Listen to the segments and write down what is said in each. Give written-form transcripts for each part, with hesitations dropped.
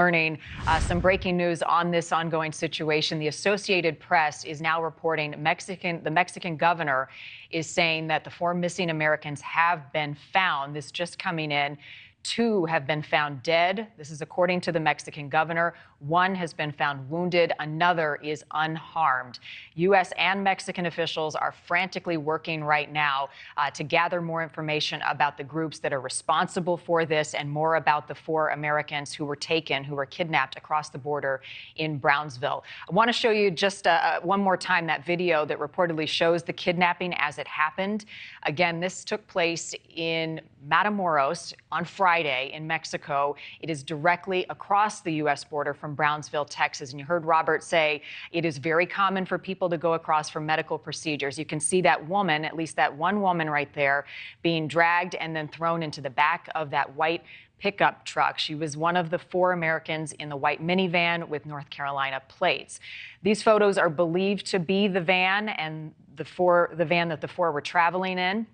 Learning some breaking news on this ongoing situation. The Associated Press is now reporting the Mexican governor is saying that the 4 missing Americans have been found. This just coming in. 2 have been found dead. This is according to the Mexican governor. 1 has been found wounded. Another is unharmed. U.S. and Mexican officials are frantically working right now to gather more information about the groups that are responsible for this and more about the 4 Americans who were kidnapped across the border in Brownsville. I want to show you just one more time that video that reportedly shows the kidnapping as it happened. Again, this took place in Matamoros on Friday in Mexico. It is directly across the U.S. border from Brownsville, Texas. And you heard Robert say it is very common for people to go across for medical procedures. You can see that woman, at least that one woman right there, being dragged and then thrown into the back of that white pickup truck. She was one of the 4 Americans in the white minivan with North Carolina plates. These photos are believed to be the van and the van that the 4 were traveling in.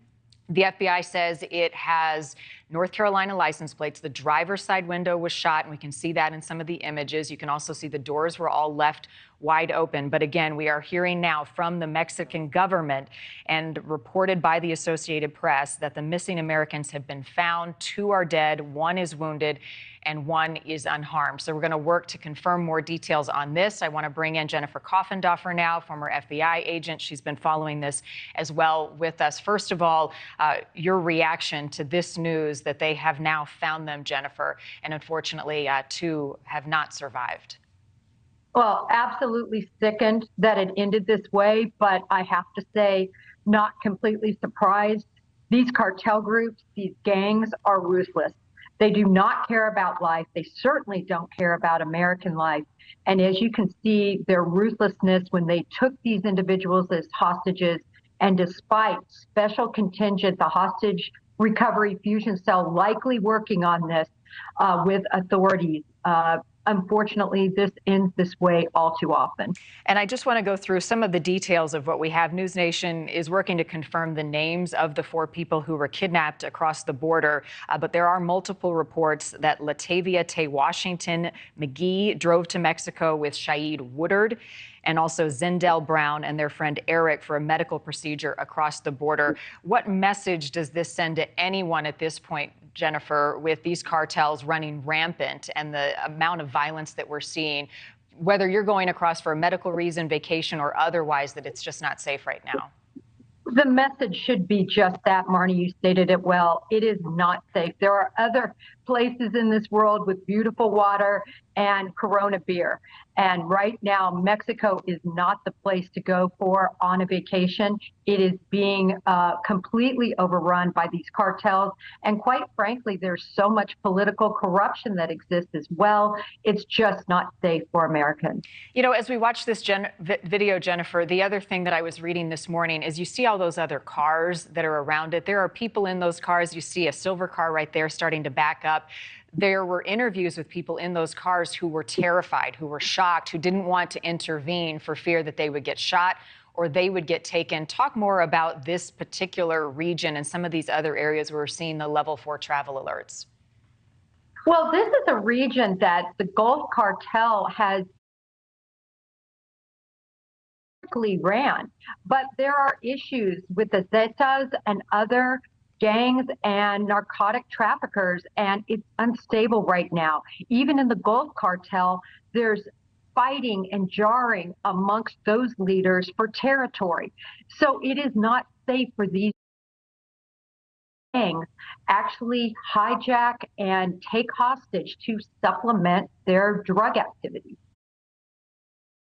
The FBI says it has North Carolina license plates. The driver's side window was shot, and we can see that in some of the images. You can also see the doors were all left wide open. But again, we are hearing now from the Mexican government and reported by the Associated Press that the missing Americans have been found. 2 are dead, 1 is wounded, and 1 is unharmed. So we're going to work to confirm more details on this. I want to bring in Jennifer Coffendorfer now, former FBI agent. She's been following this as well with us. First of all, your reaction to this news that they have now found them, Jennifer, and unfortunately 2 have not survived. Well, absolutely sickened that it ended this way, but I have to say, not completely surprised. These cartel groups, these gangs are ruthless. They do not care about life. They certainly don't care about American life. And as you can see, their ruthlessness when they took these individuals as hostages, and despite special contingent, the hostage recovery fusion cell likely working on this with authorities, unfortunately, this ends this way all too often. And I just want to go through some of the details of what we have. News Nation is working to confirm the names of the 4 people who were kidnapped across the border. But there are multiple reports that Latavia Tay Washington McGee drove to Mexico with Shaid Woodard, and also Zindell Brown and their friend Eric for a medical procedure across the border. What message does this send to anyone at this point, Jennifer, with these cartels running rampant and the amount of violence that we're seeing, whether you're going across for a medical reason, vacation, or otherwise, that it's just not safe right now? The message should be just that, Marnie. You stated it well. It is not safe. There are other places in this world with beautiful water and Corona beer. And right now, Mexico is not the place to go for on a vacation. It is being completely overrun by these cartels. And quite frankly, there's so much political corruption that exists as well. It's just not safe for Americans. You know, as we watch this video, Jennifer, the other thing that I was reading this morning is you see all those other cars that are around it. There are people in those cars. You see a silver car right there starting to back up. There were interviews with people in those cars who were terrified, who were shocked, who didn't want to intervene for fear that they would get shot or they would get taken. Talk more about this particular region and some of these other areas where we're seeing the level 4 travel alerts. Well, this is a region that the Gulf cartel has ran, but there are issues with the Zetas and other gangs and narcotic traffickers, and it's unstable right now. Even in the Gulf cartel, there's fighting and jarring amongst those leaders for territory. So it is not safe for these gangs actually hijack and take hostage to supplement their drug activity.